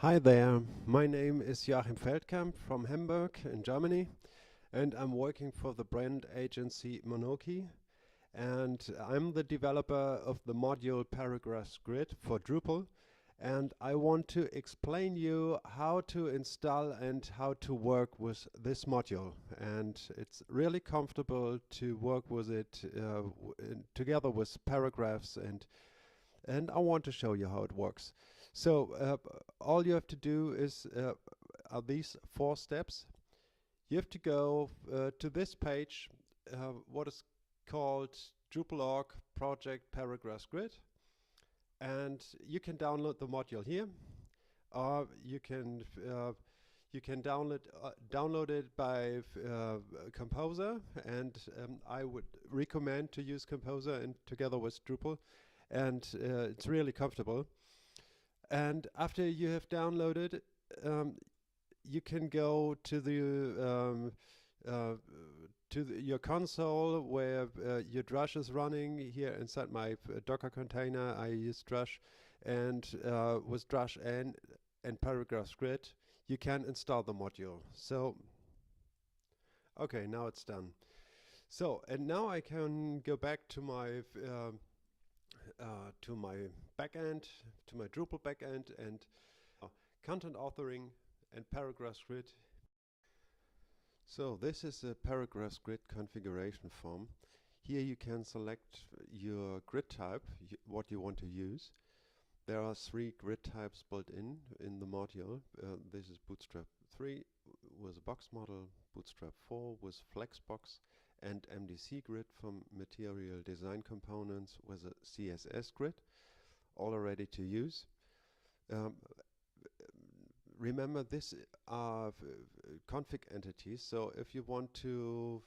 Hi there, my name is Joachim Feldkamp from Hamburg in Germany, and I'm working for the brand agency Monoki, and I'm the developer of the module Paragraphs Grid for Drupal, and I want to explain you how to install and how to work with this module. And it's really comfortable to work with it together with paragraphs, and I want to show you how it works. So all you have to do is are these 4 steps. You have to go to this page, what is called Drupal.org project paragraphs grid, and you can download the module here, or you can download it by Composer, and I would recommend to use Composer and together with Drupal, and it's really comfortable. And after you have downloaded, um, you can go to your console where your Drush is running. Here inside my Docker container, I use Drush, and with Drush and Paragraphs Grid, you can install the module. So, okay, now it's done. So, and now I can go back to my backend, to my Drupal backend, and content authoring and paragraphs grid. So this is a paragraphs grid configuration form. Here you can select your grid type, what you want to use. There are 3 grid types built in the module. This is Bootstrap 3 with a box model, Bootstrap 4 with Flexbox, and MDC grid from Material Design Components with a CSS grid, all ready to use. Remember, this are config entities, so if you want to,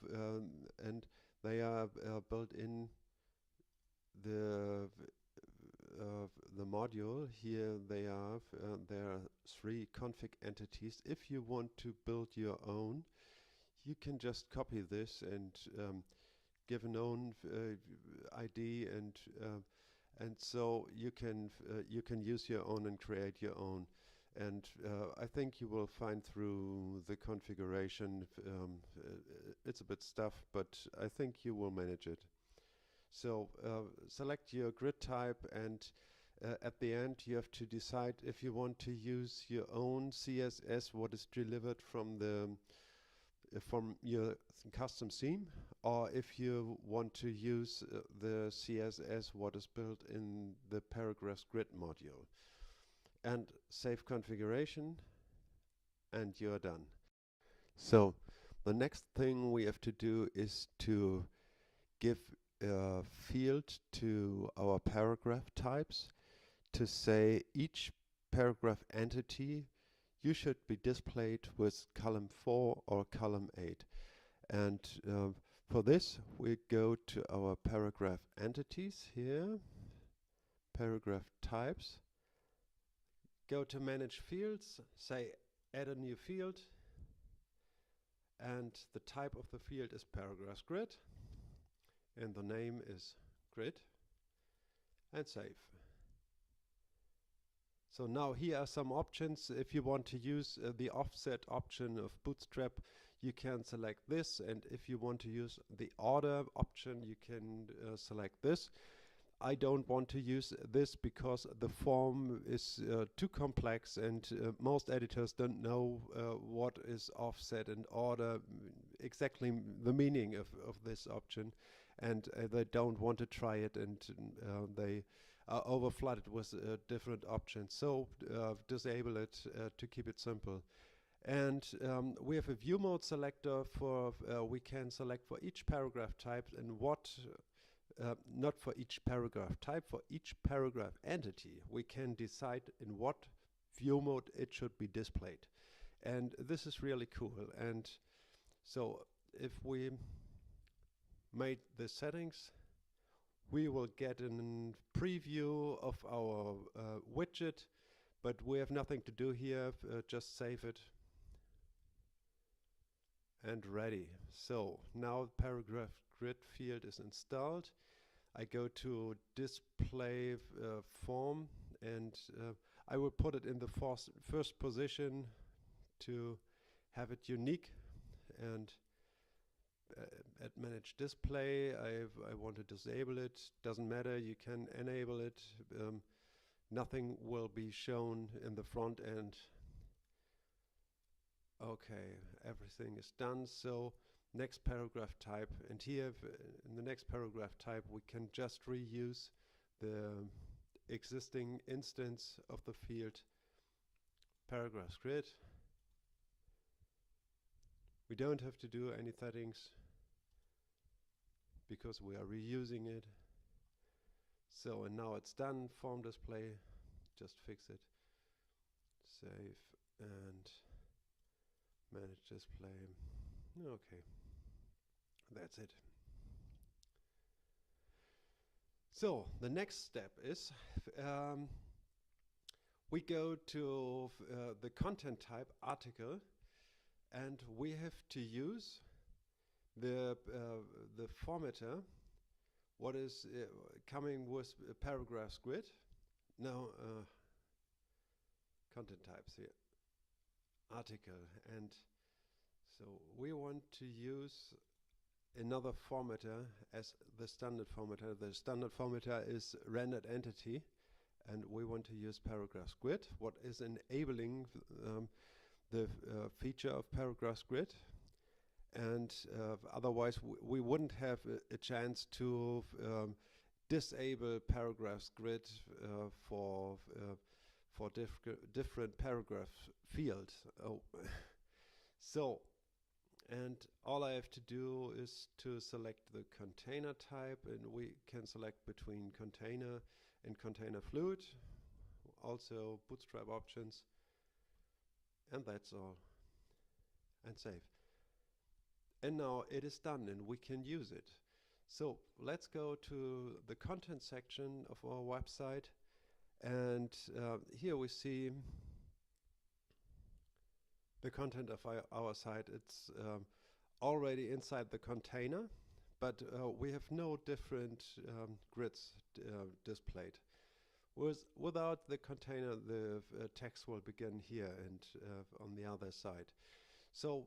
and they are built in the module. Here they are. There are 3 config entities. If you want to build your own, you can just copy this and give an own ID, and so you can use your own and create your own. And I think you will find through the configuration, it's a bit stuff, but I think you will manage it. So select your grid type, and at the end you have to decide if you want to use your own CSS, what is delivered from your custom theme, or if you want to use the CSS what is built in the paragraphs grid module. And save configuration, and you're done. So the next thing we have to do is to give a field to our paragraph types to say each paragraph entity you should be displayed with column 4 or column 8. And for this we go to our paragraph entities here, paragraph types, go to manage fields, say add a new field, and the type of the field is paragraphs grid, and the name is grid, and save. So now here are some options. If you want to use the offset option of Bootstrap, you can select this, and if you want to use the order option, you can select this. I don't want to use this because the form is too complex, and most editors don't know what is offset and order, exactly the meaning of this option, and they don't want to try it, and they are overflooded with different options. So disable it to keep it simple. And we have a view mode selector for we can select for each paragraph type and what not for each paragraph type, for each paragraph entity, we can decide in what view mode it should be displayed. And this is really cool. And so if we made the settings, we will get a preview of our widget, but we have nothing to do here. Just save it and ready. So now the paragraph grid field is installed. I go to display form, and I will put it in the first position to have it unique. And at manage display, I want to disable it. Doesn't matter, you can enable it. Nothing will be shown in the front end. Okay, everything is done. So next paragraph type, and here in the next paragraph type we can just reuse the existing instance of the field paragraph grid. We don't have to do any settings because we are reusing it. So, and now it's done. Form display, just fix it, save, and manage display. Okay, that's it. So the next step is we go to the content type article, and we have to use the formatter what is coming with paragraphs grid. Now content types here, article, and so we want to use another formatter as the standard formatter. The standard formatter is rendered entity, and we want to use paragraphs grid, what is enabling the feature of paragraphs grid. And otherwise we wouldn't have a chance to disable paragraphs grid for different paragraph fields. Oh. So, and all I have to do is to select the container type, and we can select between container and container fluid, also bootstrap options, and that's all, and save. And now it is done and we can use it. So let's go to the content section of our website, and here we see the content of our site. It's already inside the container, but we have no different grids displayed. Without the container, the text will begin here and on the other side. So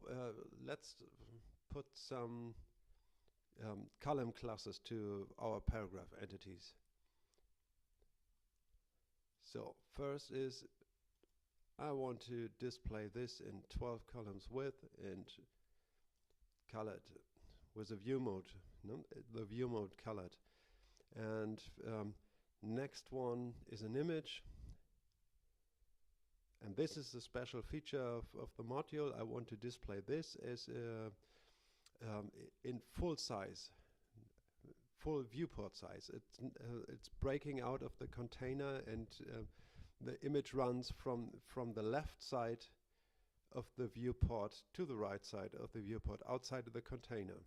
let's put some column classes to our paragraph entities. So first is I want to display this in 12 columns width and colored with a view mode, the view mode colored. And next one is an image, and this is a special feature of the module. I want to display this as in full size, full viewport size. It's breaking out of the container, and the image runs from the left side of the viewport to the right side of the viewport outside of the container.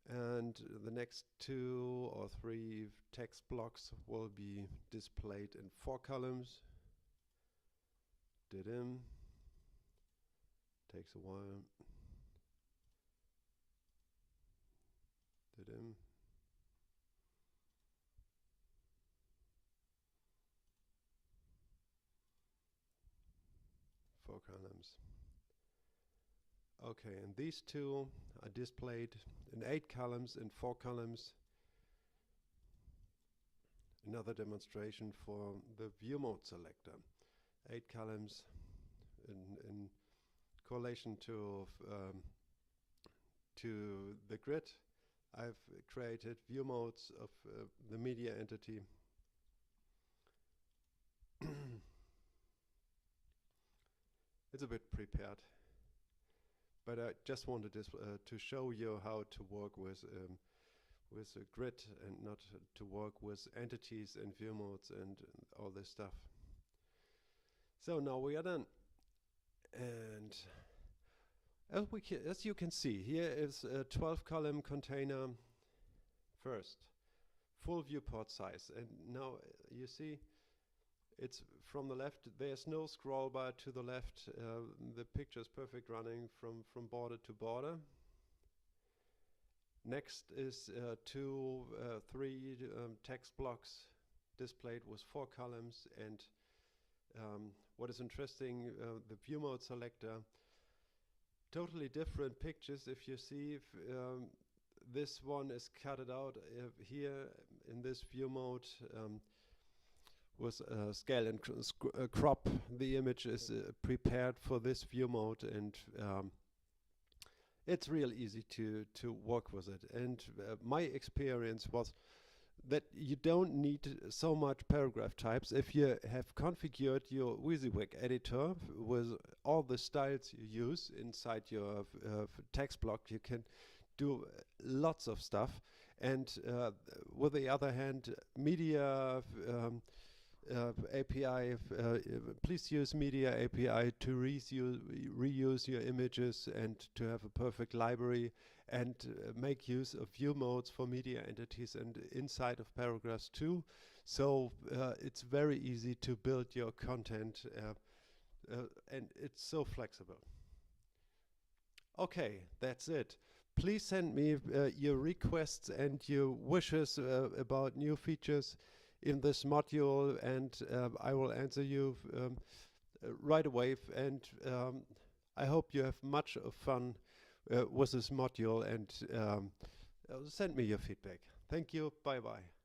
And the next 2 or 3 text blocks will be displayed in 4 columns. Takes a while. 4 columns. Okay, and these 2 are displayed in 8 columns and 4 columns. Another demonstration for the view mode selector. 8 columns in correlation to the grid. I've created view modes of the media entity. It's a bit prepared, but I just wanted to show you how to work with a grid and not to work with entities and view modes and all this stuff. So now we are done, and as you can see, here is a 12-column container first, full viewport size, and now you see it's from the left. There's no scroll bar to the left. The picture is perfect, running from border to border. Next is 2, 3 text blocks displayed with 4 columns. And what is interesting, the view mode selector, totally different pictures. If you see, if, this one is cut it out here in this view mode. With scale and crop, the image is prepared for this view mode, and it's real easy to work with it. And my experience was that you don't need so much paragraph types. If you have configured your WYSIWYG editor with all the styles you use inside your text block, you can do lots of stuff. And with the other hand, media API, please use Media API to reuse your images and to have a perfect library, and make use of view modes for media entities and inside of paragraphs too. So it's very easy to build your content, and it's so flexible. Okay, that's it. Please send me your requests and your wishes about new features in this module, and I will answer you right away. And I hope you have much of fun with this module, and send me your feedback. Thank you. Bye-bye.